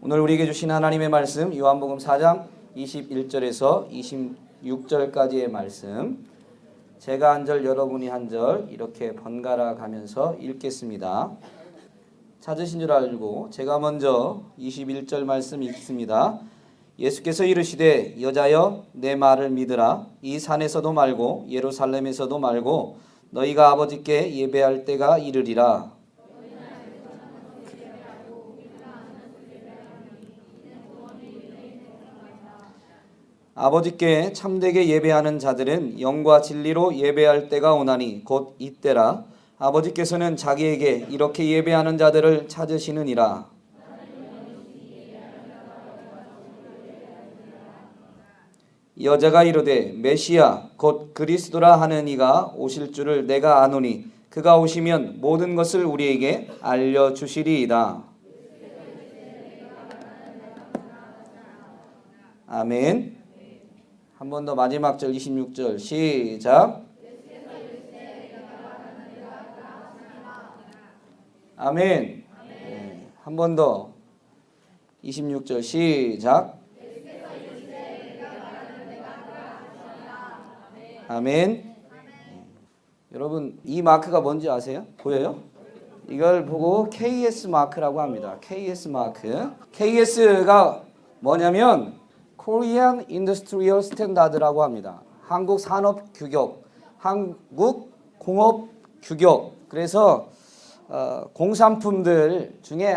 오늘 우리에게 주신 하나님의 말씀 요한복음 4장 21절에서 26절까지의 말씀, 제가 한 절 여러분이 한 절 이렇게 번갈아 가면서 읽겠습니다. 찾으신 줄 알고 제가 먼저 21절 말씀 읽습니다. 예수께서 이르시되 여자여 내 말을 믿으라. 이 산에서도 말고 예루살렘에서도 말고 너희가 아버지께 예배할 때가 이르리라. 아버지께 참되게 예배하는 자들은 영과 진리로 예배할 때가 오나니 곧 이때라. 아버지께서는 자기에게 이렇게 예배하는 자들을 찾으시느니라. 여자가 이르되 메시아 곧 그리스도라 하는 이가 오실 줄을 내가 아노니 그가 오시면 모든 것을 우리에게 알려주시리이다. 아멘. 한 번 더 마지막 절 26절 시작. 아멘. 네. 한 번 더 26절 시작. 아멘. 여러분 이 마크가 뭔지 아세요? 보여요? 이걸 보고 KS 마크라고 합니다. KS 마크. KS가 뭐냐면 Korean Industrial Standard라고 합니다. 한국 산업 규격, 한국 공업 규격. 그래서 공산품들 중에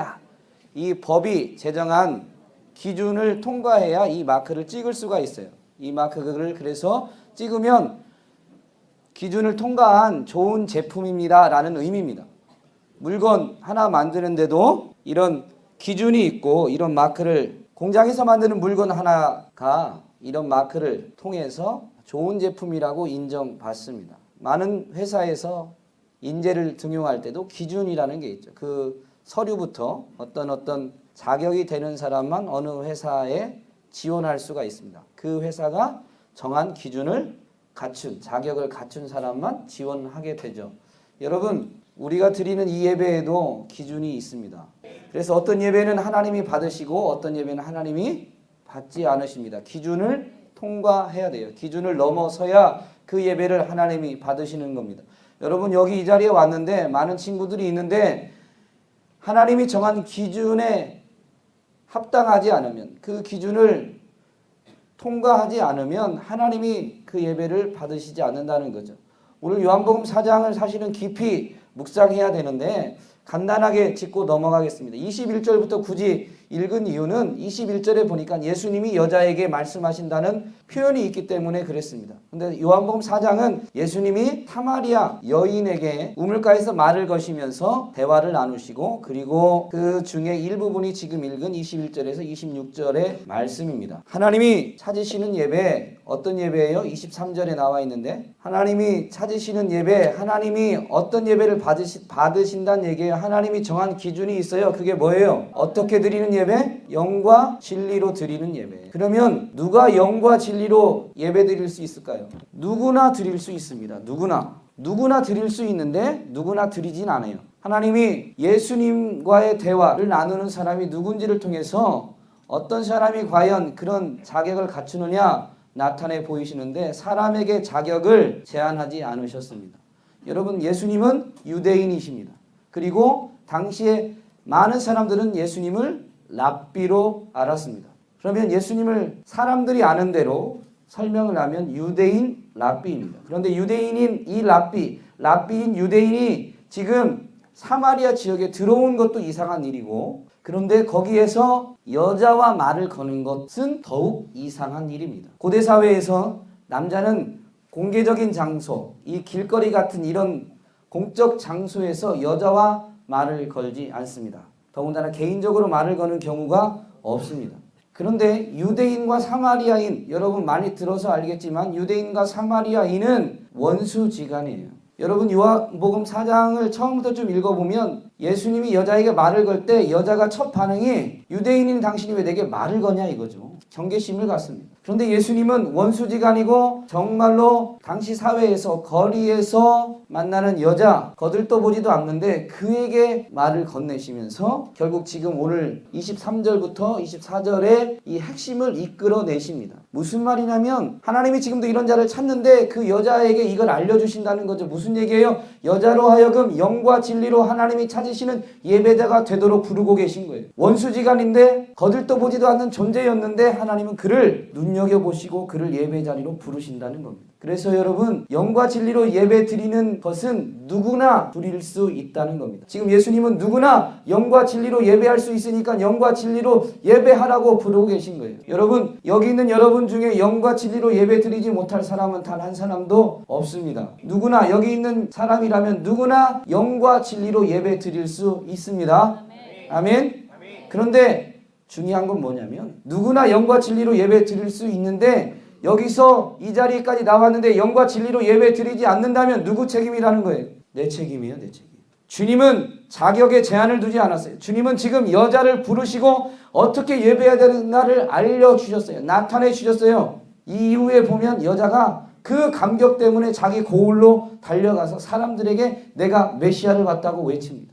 이 법이 제정한 기준을 통과해야 이 마크를 찍을 수가 있어요. 이 마크를 그래서 찍으면 기준을 통과한 좋은 제품입니다 라는 의미입니다. 물건 하나 만드는데도 이런 기준이 있고 이런 마크를, 공장에서 만드는 물건 하나가 이런 마크를 통해서 좋은 제품이라고 인정받습니다. 많은 회사에서 인재를 등용할 때도 기준이라는 게 있죠. 그 서류부터 어떤 자격이 되는 사람만 어느 회사에 지원할 수가 있습니다. 그 회사가 정한 기준을 갖춘, 자격을 갖춘 사람만 지원하게 되죠. 여러분, 우리가 드리는 이 예배에도 기준이 있습니다. 그래서 어떤 예배는 하나님이 받으시고 어떤 예배는 하나님이 받지 않으십니다. 기준을 통과해야 돼요. 기준을 넘어서야 그 예배를 하나님이 받으시는 겁니다. 여러분 여기 이 자리에 왔는데 많은 친구들이 있는데 하나님이 정한 기준에 합당하지 않으면, 그 기준을 통과하지 않으면 하나님이 그 예배를 받으시지 않는다는 거죠. 오늘 요한복음 4장을 사실은 깊이 묵상해야 되는데 간단하게 짚고 넘어가겠습니다. 21절부터 굳이 읽은 이유는 21절에 보니까 예수님이 여자에게 말씀하신다는 표현이 있기 때문에 그랬습니다. 근데 요한복음 4장은 예수님이 사마리아 여인에게 우물가에서 말을 거시면서 대화를 나누시고, 그리고 그 중에 일부분이 지금 읽은 21절에서 26절의 말씀입니다. 하나님이 찾으시는 예배, 어떤 예배예요? 23절에 나와 있는데 하나님이 찾으시는 예배, 하나님이 어떤 예배를 받으신다는 얘기예요. 하나님이 정한 기준이 있어요. 그게 뭐예요? 어떻게 드리는 예배? 영과 진리로 드리는 예배. 그러면 누가 영과 진리로 예배 드릴 수 있을까요? 누구나 드릴 수 있습니다. 누구나 드릴 수 있는데 누구나 드리진 않아요. 하나님이 예수님과의 대화를 나누는 사람이 누군지를 통해서 어떤 사람이 과연 그런 자격을 갖추느냐 나타내 보이시는데 사람에게 자격을 제한하지 않으셨습니다. 여러분 예수님은 유대인이십니다. 그리고 당시에 많은 사람들은 예수님을 랍비로 알았습니다. 그러면 예수님을 사람들이 아는 대로 설명을 하면 유대인 랍비입니다. 그런데 유대인인 이 랍비인 유대인이 지금 사마리아 지역에 들어온 것도 이상한 일이고, 그런데 거기에서 여자와 말을 거는 것은 더욱 이상한 일입니다. 고대 사회에서 남자는 공개적인 장소, 이 길거리 같은 이런 공적 장소에서 여자와 말을 걸지 않습니다. 더군다나 개인적으로 말을 거는 경우가 없습니다. 그런데 유대인과 사마리아인, 여러분 많이 들어서 알겠지만 유대인과 사마리아인은 원수지간이에요. 여러분 요한복음 4장을 처음부터 좀 읽어보면 예수님이 여자에게 말을 걸 때 여자가 첫 반응이 유대인인 당신이 왜 내게 말을 거냐 이거죠. 경계심을 갖습니다. 그런데 예수님은 원수지간이고 정말로 당시 사회에서 거리에서 만나는 여자 거들떠보지도 않는데 그에게 말을 건네시면서 결국 지금 오늘 23절부터 24절에 이 핵심을 이끌어내십니다. 무슨 말이냐면 하나님이 지금도 이런 자를 찾는데 그 여자에게 이걸 알려주신다는 거죠. 무슨 얘기예요? 여자로 하여금 영과 진리로 하나님이 찾으시는 예배자가 되도록 부르고 계신 거예요. 원수지간인데 거들떠보지도 않는 존재였는데 하나님은 그를 눈여겨보시고 그를 예배자리로 부르신다는 겁니다. 그래서 여러분 영과 진리로 예배 드리는 것은 누구나 드릴 수 있다는 겁니다. 지금 예수님은 누구나 영과 진리로 예배할 수 있으니까 영과 진리로 예배하라고 부르고 계신 거예요. 여러분 여기 있는 여러분 중에 영과 진리로 예배 드리지 못할 사람은 단 한 사람도 없습니다. 누구나 여기 있는 사람이라면 누구나 영과 진리로 예배 드릴 수 있습니다. 아멘. 그런데 중요한 건 뭐냐면 누구나 영과 진리로 예배 드릴 수 있는데 여기서 이 자리까지 나왔는데 영과 진리로 예배 드리지 않는다면 누구 책임이라는 거예요? 내 책임이에요, 내 책임. 주님은 자격에 제한을 두지 않았어요. 주님은 지금 여자를 부르시고 어떻게 예배해야 되는가를 알려주셨어요. 나타내 주셨어요. 이 이후에 보면 여자가 그 감격 때문에 자기 고울로 달려가서 사람들에게 내가 메시아를 봤다고 외칩니다.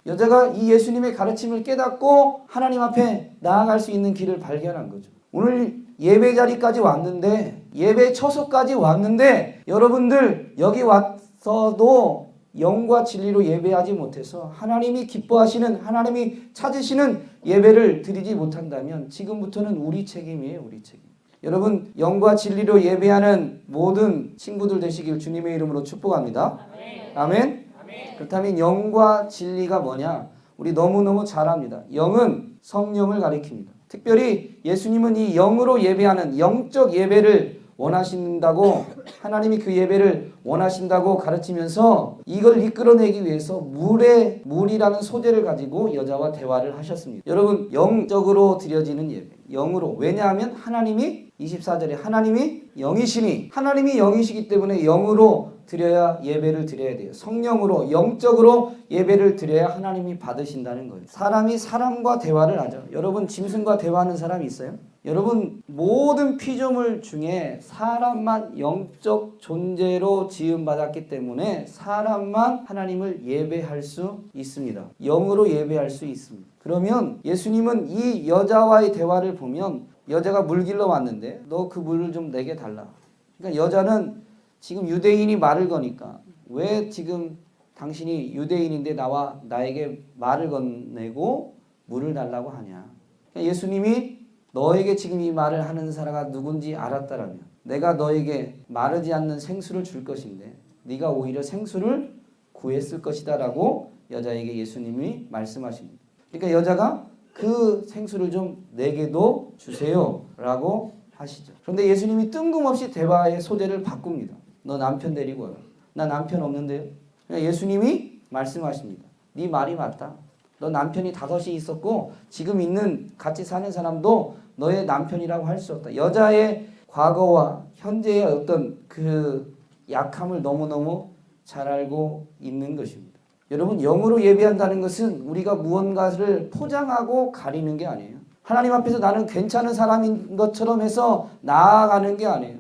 여자가 이 예수님의 가르침을 깨닫고 하나님 앞에 나아갈 수 있는 길을 발견한 거죠. 오늘 예배 자리까지 왔는데 예배 처소까지 왔는데 여러분들 여기 왔어도 영과 진리로 예배하지 못해서 하나님이 기뻐하시는 하나님이 찾으시는 예배를 드리지 못한다면 지금부터는 우리 책임이에요. 우리 책임. 여러분 영과 진리로 예배하는 모든 친구들 되시길 주님의 이름으로 축복합니다. 아멘. 그렇다면 영과 진리가 뭐냐? 우리 너무너무 잘 압니다. 영은 성령을 가리킵니다. 특별히 예수님은 이 영으로 예배하는 영적 예배를 원하신다고 하나님이 그 예배를 원하신다고 가르치면서 이걸 이끌어내기 위해서 물이라는 소재를 가지고 여자와 대화를 하셨습니다. 여러분 영적으로 드려지는 예배 영으로 왜냐하면 하나님이 24절에 하나님이 영이시니 하나님이 영이시기 때문에 영으로 드려야 예배를 드려야 돼요. 성령으로 영적으로 예배를 드려야 하나님이 받으신다는 거예요. 사람이 사람과 대화를 하죠. 여러분 짐승과 대화하는 사람이 있어요? 여러분 모든 피조물 중에 사람만 영적 존재로 지음받았기 때문에 사람만 하나님을 예배할 수 있습니다. 영으로 예배할 수 있습니다. 그러면 예수님은 이 여자와의 대화를 보면 여자가 물 길러 왔는데 너 그 물을 좀 내게 달라. 그러니까 여자는 지금 유대인이 말을 거니까 왜 지금 당신이 유대인인데 나에게 말을 건네고 물을 달라고 하냐. 그러니까 예수님이 너에게 지금 이 말을 하는 사람이 누군지 알았다라면 내가 너에게 마르지 않는 생수를 줄 것인데 네가 오히려 생수를 구했을 것이다 라고 여자에게 예수님이 말씀하십니다. 그러니까 여자가 그 생수를 좀 내게도 주세요 라고 하시죠. 그런데 예수님이 뜬금없이 대화의 소재를 바꿉니다. 너 남편 데리고 와라. 나 남편 없는데요. 그러니까 예수님이 말씀하십니다. 네 말이 맞다. 너 남편이 5이 있었고 지금 있는 같이 사는 사람도 너의 남편이라고 할 수 없다. 여자의 과거와 현재의 어떤 그 약함을 너무너무 잘 알고 있는 것입니다. 여러분 영으로 예배한다는 것은 우리가 무언가를 포장하고 가리는 게 아니에요. 하나님 앞에서 나는 괜찮은 사람인 것처럼 해서 나아가는 게 아니에요.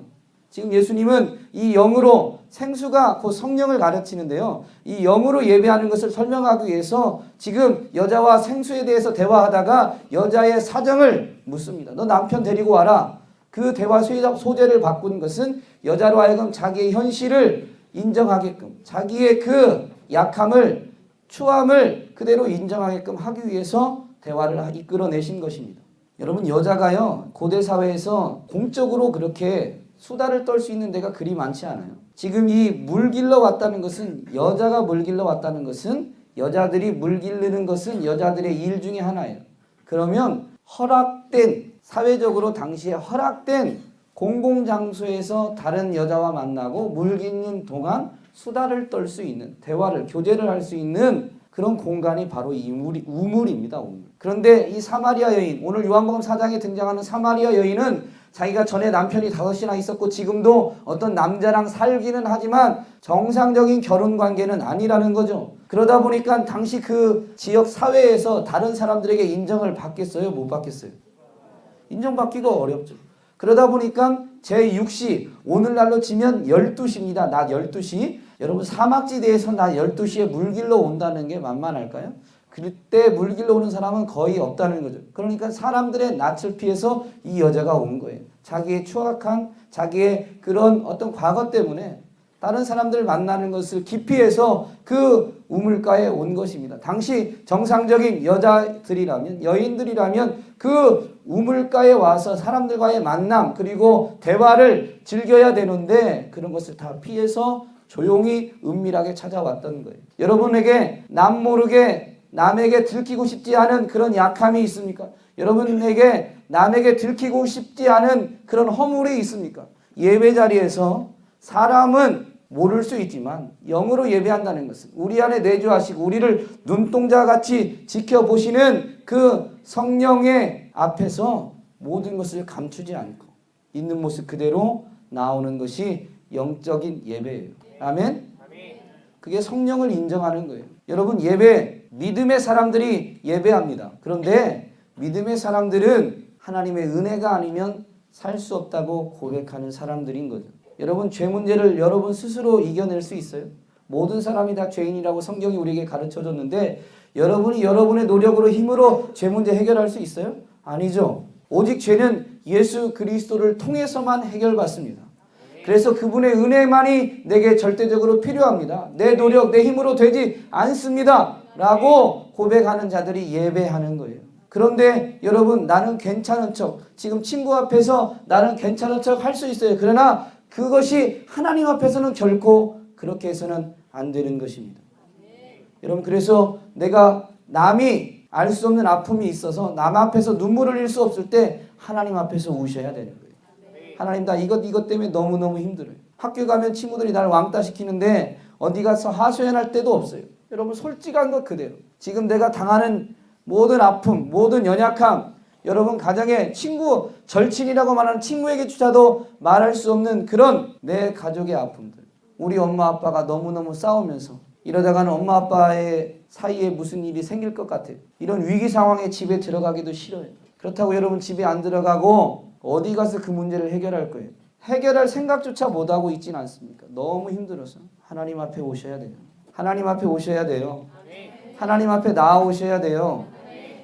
지금 예수님은 이 영으로 생수가 곧 성령을 가르치는데요. 이 영으로 예배하는 것을 설명하기 위해서 지금 여자와 생수에 대해서 대화하다가 여자의 사정을 묻습니다. 너 남편 데리고 와라. 그 대화 소재를 바꾸는 것은 여자로 하여금 자기의 현실을 인정하게끔 자기의 그 약함을 추함을 그대로 인정하게끔 하기 위해서 대화를 이끌어내신 것입니다. 여러분 여자가요 고대 사회에서 공적으로 그렇게 수다를 떨 수 있는 데가 그리 많지 않아요. 지금 이 물 길러 왔다는 것은 여자가 물 길러 왔다는 것은 여자들이 물 기르는 것은 여자들의 일 중에 하나예요. 그러면 허락된 사회적으로 당시에 허락된 공공장소에서 다른 여자와 만나고 물 기르는 동안 수다를 떨 수 있는 대화를 교제를 할 수 있는 그런 공간이 바로 이 우물입니다. 우물. 그런데 이 사마리아 여인 오늘 요한복음 4장에 등장하는 사마리아 여인은 자기가 전에 남편이 5이나 있었고 지금도 어떤 남자랑 살기는 하지만 정상적인 결혼 관계는 아니라는 거죠. 그러다 보니까 당시 그 지역 사회에서 다른 사람들에게 인정을 받겠어요? 못 받겠어요? 인정받기가 어렵죠. 그러다 보니까 제6시, 오늘날로 치면 12시입니다. 낮 12시. 여러분 사막지대에서 낮 12시에 물길로 온다는 게 만만할까요? 그때 물길로 오는 사람은 거의 없다는 거죠. 그러니까 사람들의 낯을 피해서 이 여자가 온 거예요. 자기의 추악한, 자기의 그런 어떤 과거 때문에 다른 사람들을 만나는 것을 기피해서 그 우물가에 온 것입니다. 당시 정상적인 여자들이라면, 여인들이라면 그 우물가에 와서 사람들과의 만남 그리고 대화를 즐겨야 되는데 그런 것을 다 피해서 조용히 은밀하게 찾아왔던 거예요. 여러분에게 남 모르게 남에게 들키고 싶지 않은 그런 약함이 있습니까? 여러분에게 남에게 들키고 싶지 않은 그런 허물이 있습니까? 예배 자리에서 사람은 모를 수 있지만 영으로 예배한다는 것은 우리 안에 내주하시고 우리를 눈동자같이 지켜보시는 그 성령의 앞에서 모든 것을 감추지 않고 있는 모습 그대로 나오는 것이 영적인 예배예요. 아멘? 그게 성령을 인정하는 거예요. 여러분 예배, 믿음의 사람들이 예배합니다. 그런데 믿음의 사람들은 하나님의 은혜가 아니면 살 수 없다고 고백하는 사람들인 거죠. 여러분 죄 문제를 여러분 스스로 이겨낼 수 있어요? 모든 사람이 다 죄인이라고 성경이 우리에게 가르쳐줬는데 여러분이 여러분의 노력으로 힘으로 죄 문제 해결할 수 있어요? 아니죠. 오직 죄는 예수 그리스도를 통해서만 해결받습니다. 그래서 그분의 은혜만이 내게 절대적으로 필요합니다. 내 노력, 내 힘으로 되지 않습니다. 라고 고백하는 자들이 예배하는 거예요. 그런데 여러분 나는 괜찮은 척, 지금 친구 앞에서 나는 괜찮은 척 할 수 있어요. 그러나 그것이 하나님 앞에서는 결코 그렇게 해서는 안 되는 것입니다. 여러분 그래서 내가 남이 알 수 없는 아픔이 있어서 남 앞에서 눈물을 흘릴 수 없을 때 하나님 앞에서 우셔야 되는 거예요. 하나님 나 이것 때문에 너무너무 힘들어요. 학교 가면 친구들이 날 왕따 시키는데 어디 가서 하소연할 데도 없어요. 여러분 솔직한 것 그대로. 지금 내가 당하는 모든 아픔, 모든 연약함, 여러분 가정의 친구, 절친이라고 말하는 친구에게조차도 말할 수 없는 그런 내 가족의 아픔들. 우리 엄마 아빠가 너무너무 싸우면서 이러다가는 엄마 아빠의 사이에 무슨 일이 생길 것 같아요. 이런 위기 상황에 집에 들어가기도 싫어요. 그렇다고 여러분 집에 안 들어가고 어디 가서 그 문제를 해결할 거예요. 해결할 생각조차 못하고 있진 않습니까? 너무 힘들어서 하나님 앞에 오셔야 돼요. 하나님 앞에 오셔야 돼요. 하나님 앞에 나아오셔야 돼요.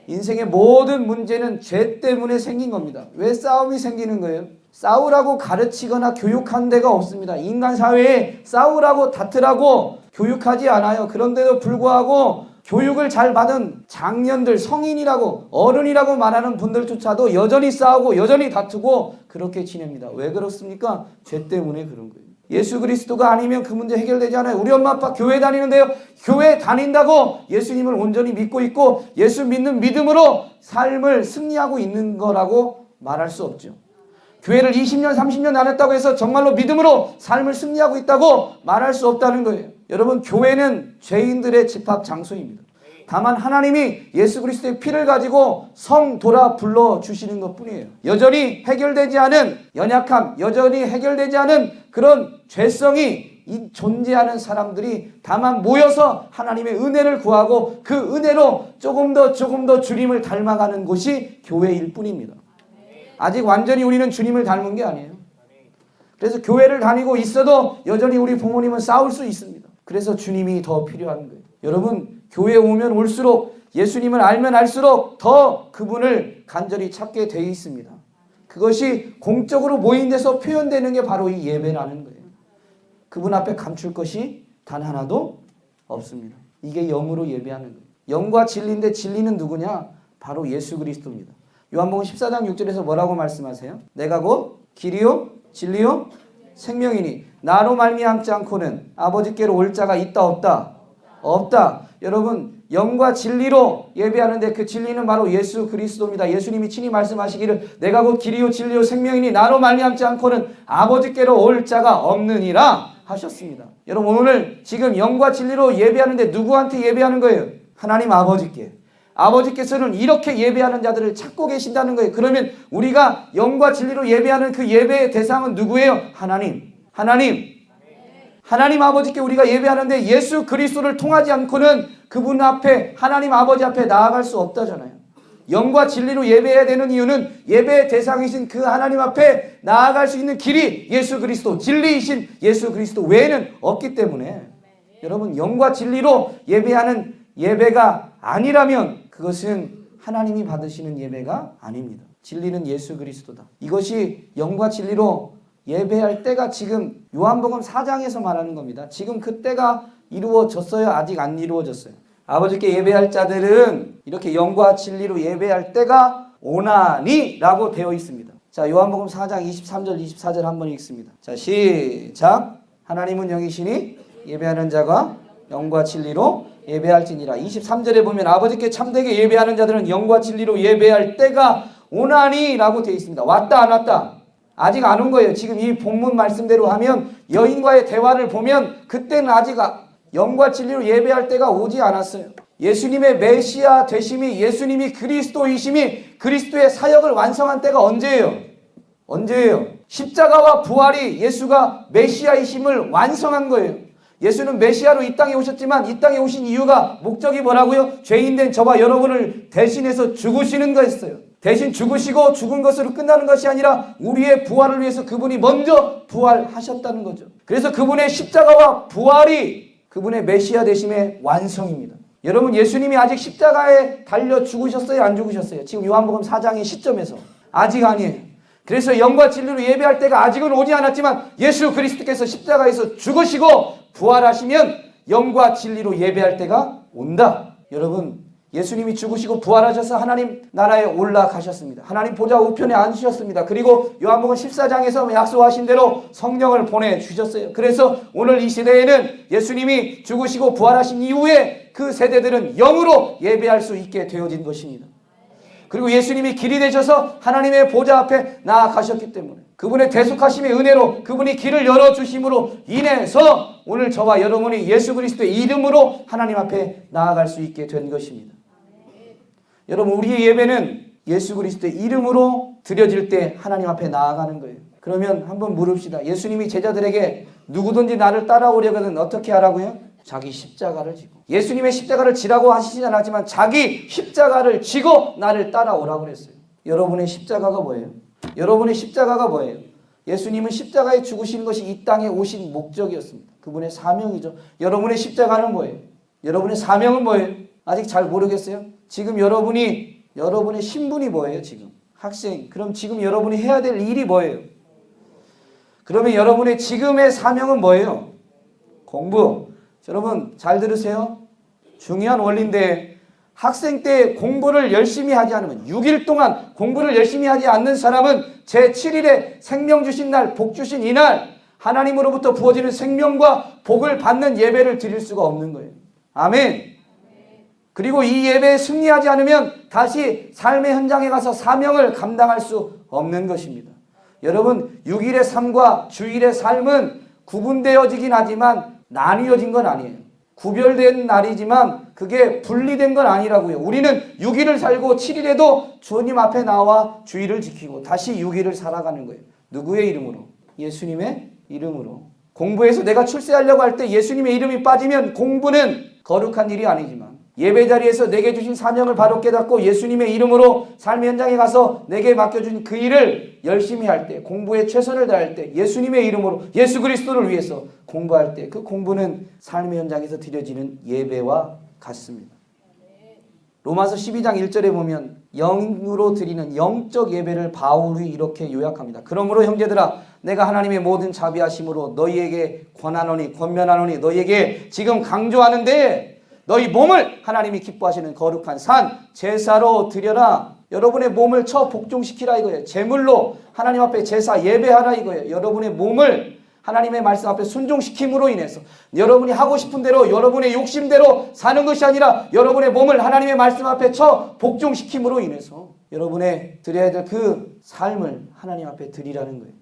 인생의 모든 문제는 죄 때문에 생긴 겁니다. 왜 싸움이 생기는 거예요? 싸우라고 가르치거나 교육한 데가 없습니다. 인간 사회에 싸우라고 다투라고 교육하지 않아요. 그런데도 불구하고 교육을 잘 받은 장년들, 성인이라고 어른이라고 말하는 분들조차도 여전히 싸우고 여전히 다투고 그렇게 지냅니다. 왜 그렇습니까? 죄 때문에 그런 거예요. 예수 그리스도가 아니면 그 문제 해결되지 않아요. 우리 엄마 아빠 교회 다니는데요. 교회 다닌다고 예수님을 온전히 믿고 있고 예수 믿는 믿음으로 삶을 승리하고 있는 거라고 말할 수 없죠. 교회를 20년, 30년 다녔다고 해서 정말로 믿음으로 삶을 승리하고 있다고 말할 수 없다는 거예요. 여러분 교회는 죄인들의 집합 장소입니다. 다만 하나님이 예수 그리스도의 피를 가지고 성도라 불러주시는 것뿐이에요. 여전히 해결되지 않은 연약함, 여전히 해결되지 않은 그런 죄성이 존재하는 사람들이 다만 모여서 하나님의 은혜를 구하고 그 은혜로 조금 더 주님을 닮아가는 곳이 교회일 뿐입니다. 아직 완전히 우리는 주님을 닮은 게 아니에요. 그래서 교회를 다니고 있어도 여전히 우리 부모님은 싸울 수 있습니다. 그래서 주님이 더 필요한 거예요. 여러분 교회에 오면 올수록 예수님을 알면 알수록 더 그분을 간절히 찾게 되어 있습니다. 그것이 공적으로 모인 데서 표현되는 게 바로 이 예배라는 거예요. 그분 앞에 감출 것이 단 하나도 없습니다. 이게 영으로 예배하는 거예요. 영과 진리인데 진리는 누구냐? 바로 예수 그리스도입니다. 요한복음 14장 6절에서 뭐라고 말씀하세요? 내가 곧 길이요 진리요 생명이니 나로 말미암지 않고는 아버지께로 올 자가 있다 없다? 없다. 여러분 영과 진리로 예배하는데 그 진리는 바로 예수 그리스도입니다. 예수님이 친히 말씀하시기를 내가 곧 길이요 진리요 생명이니 나로 말미암지 않고는 아버지께로 올 자가 없느니라 하셨습니다. 여러분 오늘 지금 영과 진리로 예배하는데 누구한테 예배하는 거예요? 하나님 아버지께. 아버지께서는 이렇게 예배하는 자들을 찾고 계신다는 거예요. 그러면 우리가 영과 진리로 예배하는 그 예배의 대상은 누구예요? 하나님. 하나님 아버지께 우리가 예배하는데 예수 그리스도를 통하지 않고는 그분 앞에, 하나님 아버지 앞에 나아갈 수 없다잖아요. 영과 진리로 예배해야 되는 이유는 예배의 대상이신 그 하나님 앞에 나아갈 수 있는 길이 예수 그리스도, 진리이신 예수 그리스도 외에는 없기 때문에 여러분, 영과 진리로 예배하는 예배가 아니라면 그것은 하나님이 받으시는 예배가 아닙니다. 진리는 예수 그리스도다. 이것이 영과 진리로 예배할 때가 지금 요한복음 4장에서 말하는 겁니다. 지금 그 때가 이루어졌어요? 아직 안 이루어졌어요? 아버지께 예배할 자들은 이렇게 영과 진리로 예배할 때가 오나니 라고 되어 있습니다. 자, 요한복음 4장 23절 24절 한번 읽습니다. 자, 시작. 하나님은 영이시니 예배하는 자가 영과 진리로 예배할지니라. 23절에 보면 아버지께 참되게 예배하는 자들은 영과 진리로 예배할 때가 오나니 라고 되어 있습니다. 왔다 안 왔다? 아직 안 온 거예요. 지금 이 본문 말씀대로 하면 여인과의 대화를 보면 그때는 아직 영과 진리로 예배할 때가 오지 않았어요. 예수님의 메시아 되심이, 예수님이 그리스도이심이, 그리스도의 사역을 완성한 때가 언제예요? 언제예요? 십자가와 부활이 예수가 메시아이심을 완성한 거예요. 예수는 메시아로 이 땅에 오셨지만 이 땅에 오신 이유가, 목적이 뭐라고요? 죄인된 저와 여러분을 대신해서 죽으시는 거였어요. 대신 죽으시고 죽은 것으로 끝나는 것이 아니라 우리의 부활을 위해서 그분이 먼저 부활하셨다는 거죠. 그래서 그분의 십자가와 부활이 그분의 메시아 되심의 완성입니다. 여러분, 예수님이 아직 십자가에 달려 죽으셨어요? 안 죽으셨어요? 지금 요한복음 4장의 시점에서 아직 아니에요. 그래서 영과 진리로 예배할 때가 아직은 오지 않았지만 예수 그리스도께서 십자가에서 죽으시고 부활하시면 영과 진리로 예배할 때가 온다. 여러분, 예수님이 죽으시고 부활하셔서 하나님 나라에 올라가셨습니다. 하나님 보좌 우편에 앉으셨습니다. 그리고 요한복음 14장에서 약속하신 대로 성령을 보내주셨어요. 그래서 오늘 이 시대에는 예수님이 죽으시고 부활하신 이후에 그 세대들은 영으로 예배할 수 있게 되어진 것입니다. 그리고 예수님이 길이 되셔서 하나님의 보좌 앞에 나아가셨기 때문에 그분의 대속하심의 은혜로 그분이 길을 열어주심으로 인해서 오늘 저와 여러분이 예수 그리스도의 이름으로 하나님 앞에 나아갈 수 있게 된 것입니다. 여러분, 우리의 예배는 예수 그리스도의 이름으로 드려질 때 하나님 앞에 나아가는 거예요. 그러면 한번 물읍시다. 예수님이 제자들에게 누구든지 나를 따라오려거든 어떻게 하라고요? 자기 십자가를 지고. 예수님의 십자가를 지라고 하시진 않았지만 자기 십자가를 지고 나를 따라오라고 그랬어요. 여러분의 십자가가 뭐예요? 여러분의 십자가가 뭐예요? 예수님은 십자가에 죽으시는 것이 이 땅에 오신 목적이었습니다. 그분의 사명이죠. 여러분의 십자가는 뭐예요? 여러분의 사명은 뭐예요? 아직 잘 모르겠어요? 지금 여러분의 신분이 뭐예요? 지금 학생. 그럼 지금 여러분이 해야 될 일이 뭐예요? 그러면 여러분의 지금의 사명은 뭐예요? 공부. 여러분 잘 들으세요. 중요한 원리인데 학생 때 공부를 열심히 하지 않으면 6일 동안 공부를 열심히 하지 않는 사람은 제7일에 생명 주신 날, 복 주신 이날 하나님으로부터 부어지는 생명과 복을 받는 예배를 드릴 수가 없는 거예요. 아멘. 그리고 이 예배에 승리하지 않으면 다시 삶의 현장에 가서 사명을 감당할 수 없는 것입니다. 여러분, 6일의 삶과 주일의 삶은 구분되어지긴 하지만 나뉘어진 건 아니에요. 구별된 날이지만 그게 분리된 건 아니라고요. 우리는 6일을 살고 7일에도 주님 앞에 나와 주일을 지키고 다시 6일을 살아가는 거예요. 누구의 이름으로? 예수님의 이름으로. 공부해서 내가 출세하려고 할 때 예수님의 이름이 빠지면 공부는 거룩한 일이 아니지만 예배 자리에서 내게 주신 사명을 바로 깨닫고 예수님의 이름으로 삶의 현장에 가서 내게 맡겨준 그 일을 열심히 할 때, 공부에 최선을 다할 때, 예수님의 이름으로 예수 그리스도를 위해서 공부할 때 그 공부는 삶의 현장에서 드려지는 예배와 같습니다. 로마서 12장 1절에 보면 영으로 드리는 영적 예배를 바울이 이렇게 요약합니다. 그러므로 형제들아, 내가 하나님의 모든 자비하심으로 너희에게 권면하노니 너희에게 지금 강조하는데 너희 몸을 하나님이 기뻐하시는 거룩한 산 제사로 드려라. 여러분의 몸을 복종시키라 이거예요. 제물로 하나님 앞에 제사 예배하라 이거예요. 여러분의 몸을 하나님의 말씀 앞에 순종시킴으로 인해서 여러분이 하고 싶은 대로 여러분의 욕심대로 사는 것이 아니라 여러분의 몸을 하나님의 말씀 앞에 복종시킴으로 인해서 여러분의 드려야 될 그 삶을 하나님 앞에 드리라는 거예요.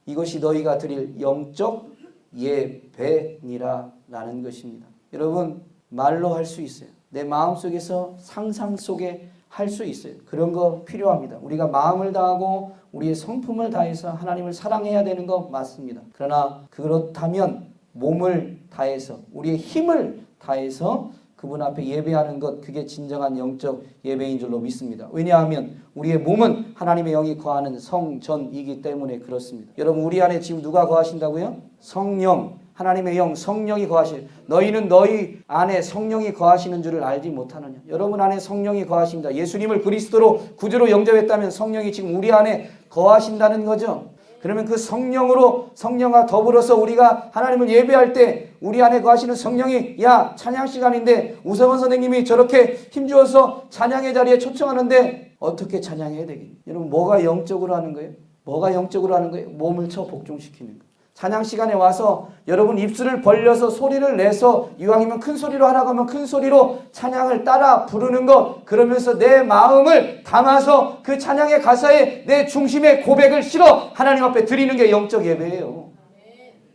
이것이 너희가 드릴 영적 예배니라라는 것입니다. 여러분, 말로 할 수 있어요. 내 마음속에서 상상 속에 할 수 있어요. 그런 거 필요합니다. 우리가 마음을 다하고 우리의 성품을 다해서 하나님을 사랑해야 되는 거 맞습니다. 그러나 그렇다면 몸을 다해서 우리의 힘을 다해서 그분 앞에 예배하는 것, 그게 진정한 영적 예배인 줄로 믿습니다. 왜냐하면 우리의 몸은 하나님의 영이 거하는 성전이기 때문에 그렇습니다. 여러분, 우리 안에 지금 누가 거하신다고요? 성령, 하나님의 영, 성령이 거하실. 너희는 너희 안에 성령이 거하시는 줄을 알지 못하느냐. 여러분 안에 성령이 거하십니다. 예수님을 그리스도로 구주로 영접했다면 성령이 지금 우리 안에 거하신다는 거죠. 그러면 그 성령과 더불어서 우리가 하나님을 예배할 때 우리 안에 거하시는 성령이, 야, 찬양 시간인데 우성원 선생님이 저렇게 힘주어서 찬양의 자리에 초청하는데 어떻게 찬양해야 되겠니? 여러분, 뭐가 영적으로 하는 거예요? 뭐가 영적으로 하는 거예요? 몸을 쳐 복종시키는 거예요. 찬양 시간에 와서 여러분 입술을 벌려서 소리를 내서 이왕이면 큰 소리로 하라고 하면 큰 소리로 찬양을 따라 부르는 것, 그러면서 내 마음을 담아서 그 찬양의 가사에 내 중심의 고백을 실어 하나님 앞에 드리는 게 영적 예배예요.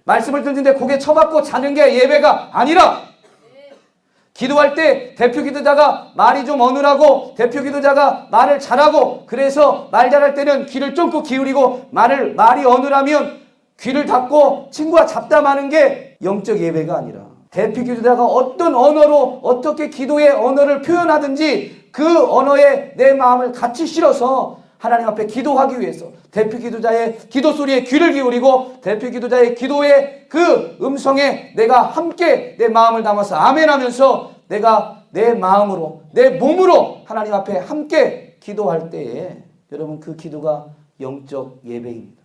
말씀을 듣는데 고개 쳐박고 자는 게 예배가 아니라, 기도할 때 대표 기도자가 말이 좀 어눌하고 대표 기도자가 말을 잘하고 그래서 말 잘할 때는 귀를 쫑긋 기울이고 말이 어눌하면 귀를 닫고 친구와 잡담하는 게 영적 예배가 아니라, 대표 기도자가 어떤 언어로 어떻게 기도의 언어를 표현하든지 그 언어에 내 마음을 같이 실어서 하나님 앞에 기도하기 위해서 대표 기도자의 기도 소리에 귀를 기울이고 대표 기도자의 기도의 그 음성에 내가 함께 내 마음을 담아서 아멘 하면서 내가 내 마음으로 내 몸으로 하나님 앞에 함께 기도할 때에 여러분, 그 기도가 영적 예배입니다.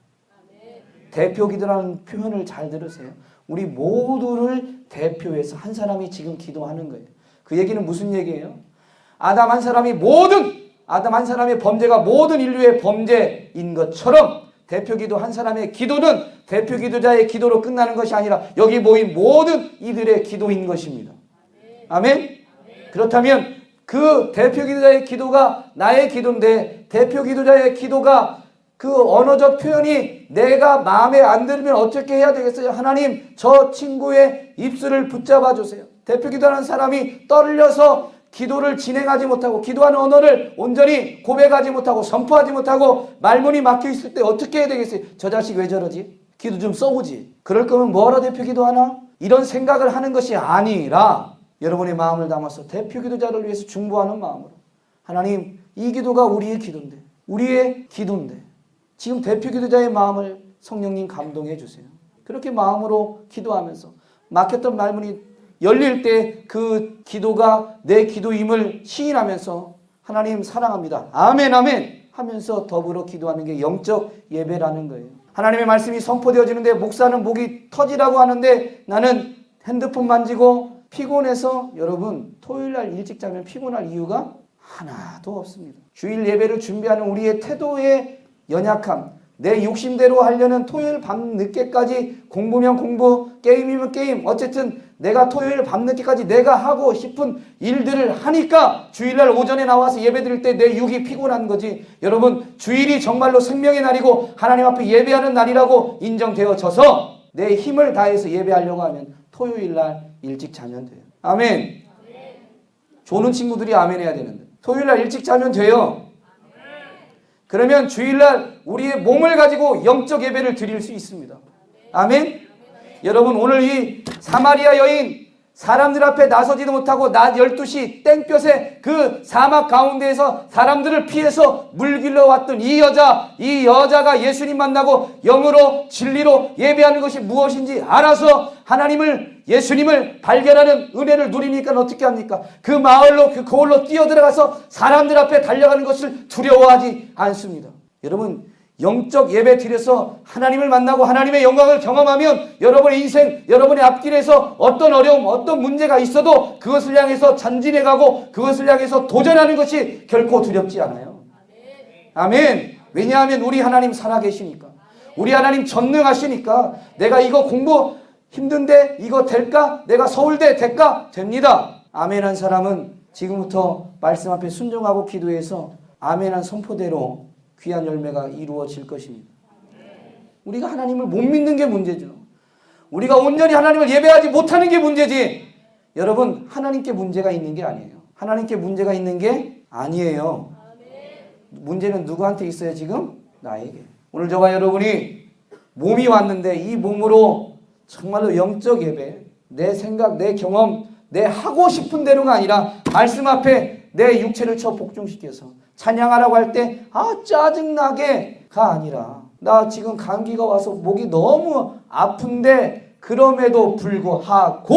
대표 기도라는 표현을 잘 들으세요. 우리 모두를 대표해서 한 사람이 지금 기도하는 거예요. 그 얘기는 무슨 얘기예요? 아담 한 사람의 범죄가 모든 인류의 범죄인 것처럼 대표 기도 한 사람의 기도는 대표 기도자의 기도로 끝나는 것이 아니라 여기 모인 모든 이들의 기도인 것입니다. 아멘? 그렇다면 그 대표 기도자의 기도가 나의 기도인데, 대표 기도자의 기도가 그 언어적 표현이 내가 마음에 안 들면 어떻게 해야 되겠어요? 하나님, 저 친구의 입술을 붙잡아 주세요. 대표 기도하는 사람이 떨려서 기도를 진행하지 못하고 기도하는 언어를 온전히 고백하지 못하고 선포하지 못하고 말문이 막혀 있을 때 어떻게 해야 되겠어요? 저 자식 왜 저러지? 기도 좀 써보지. 그럴 거면 뭐하러 대표 기도하나? 이런 생각을 하는 것이 아니라 여러분의 마음을 담아서 대표 기도자를 위해서 중보하는 마음으로, 하나님, 이 기도가 우리의 기도인데 지금 대표 기도자의 마음을 성령님 감동해 주세요. 그렇게 마음으로 기도하면서 막혔던 말문이 열릴 때 그 기도가 내 기도임을 시인하면서 하나님 사랑합니다, 아멘 아멘 하면서 더불어 기도하는 게 영적 예배라는 거예요. 하나님의 말씀이 선포되어지는데 목사는 목이 터지라고 하는데 나는 핸드폰 만지고 피곤해서, 여러분, 토요일날 일찍 자면 피곤할 이유가 하나도 없습니다. 주일 예배를 준비하는 우리의 태도의 연약함, 내 욕심대로 하려는 토요일 밤늦게까지 공부면 공부, 게임이면 게임, 어쨌든 내가 토요일 밤늦게까지 내가 하고 싶은 일들을 하니까 주일날 오전에 나와서 예배 드릴 때 내 육이 피곤한 거지. 여러분, 주일이 정말로 생명의 날이고 하나님 앞에 예배하는 날이라고 인정되어져서 내 힘을 다해서 예배하려고 하면 토요일날 일찍 자면 돼요. 아멘. 조는 친구들이 아멘 해야 되는데 토요일날 일찍 자면 돼요. 그러면 주일날 우리의 몸을 가지고 영적 예배를 드릴 수 있습니다. 아멘? 여러분, 오늘 이 사마리아 여인, 사람들 앞에 나서지도 못하고 낮 12시 땡볕에 그 사막 가운데에서 사람들을 피해서 물길러 왔던 이 여자가 예수님 만나고 영으로 진리로 예배하는 것이 무엇인지 알아서 예수님을 발견하는 은혜를 누리니까 어떻게 합니까? 그 마을로, 그 거울로 뛰어들어가서 사람들 앞에 달려가는 것을 두려워하지 않습니다. 여러분, 영적 예배 드려서 하나님을 만나고 하나님의 영광을 경험하면 여러분의 인생, 여러분의 앞길에서 어떤 어려움, 어떤 문제가 있어도 그것을 향해서 전진해가고 그것을 향해서 도전하는 것이 결코 두렵지 않아요. 아멘. 왜냐하면 우리 하나님 살아계시니까, 우리 하나님 전능하시니까. 내가 이거 공부 힘든데 이거 될까? 내가 서울대 될까? 됩니다. 아멘한 사람은 지금부터 말씀 앞에 순종하고 기도해서 아멘한 선포대로 귀한 열매가 이루어질 것입니다. 우리가 하나님을 못 믿는 게 문제죠. 우리가 온전히 하나님을 예배하지 못하는 게 문제지. 여러분, 하나님께 문제가 있는 게 아니에요. 하나님께 문제가 있는 게 아니에요. 문제는 누구한테 있어요 지금? 나에게. 오늘 저와 여러분이 몸이 왔는데 이 몸으로 정말로 영적 예배, 내 생각, 내 경험, 내 하고 싶은 대로가 아니라 말씀 앞에 내 육체를 쳐 복종시켜서 찬양하라고 할 때 짜증나게가 아니라 나 지금 감기가 와서 목이 너무 아픈데 그럼에도 불구하고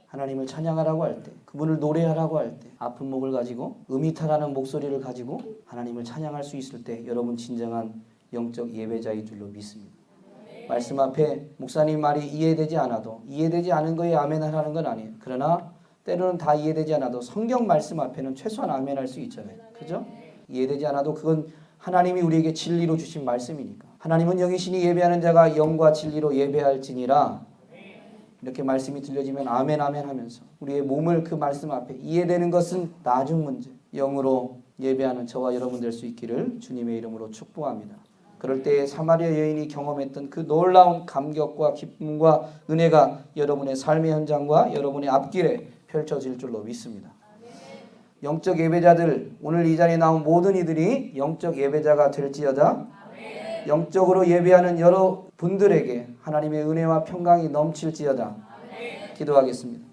하나님을 찬양하라고 할 때, 그분을 노래하라고 할 때 아픈 목을 가지고 음이탈하는 목소리를 가지고 하나님을 찬양할 수 있을 때 여러분 진정한 영적 예배자인 줄로 믿습니다. 말씀 앞에 목사님 말이 이해되지 않아도 이해되지 않은 거에 아멘하라는 건 아니에요. 그러나 때로는 다 이해되지 않아도 성경 말씀 앞에는 최소한 아멘할 수 있잖아요. 그죠? 이해되지 않아도 그건 하나님이 우리에게 진리로 주신 말씀이니까. 하나님은 영이시니 예배하는 자가 영과 진리로 예배할지니라. 이렇게 말씀이 들려지면 아멘 아멘 하면서 우리의 몸을 그 말씀 앞에 이해되는 것은 나중 문제, 영으로 예배하는 저와 여러분 될 수 있기를 주님의 이름으로 축복합니다. 그럴 때 사마리아 여인이 경험했던 그 놀라운 감격과 기쁨과 은혜가 여러분의 삶의 현장과 여러분의 앞길에 펼쳐질 줄로 믿습니다. 영적 예배자들, 오늘 이 자리에 나온 모든 이들이 영적 예배자가 될지어다. 영적으로 예배하는 여러분들에게 하나님의 은혜와 평강이 넘칠지어다. 기도하겠습니다.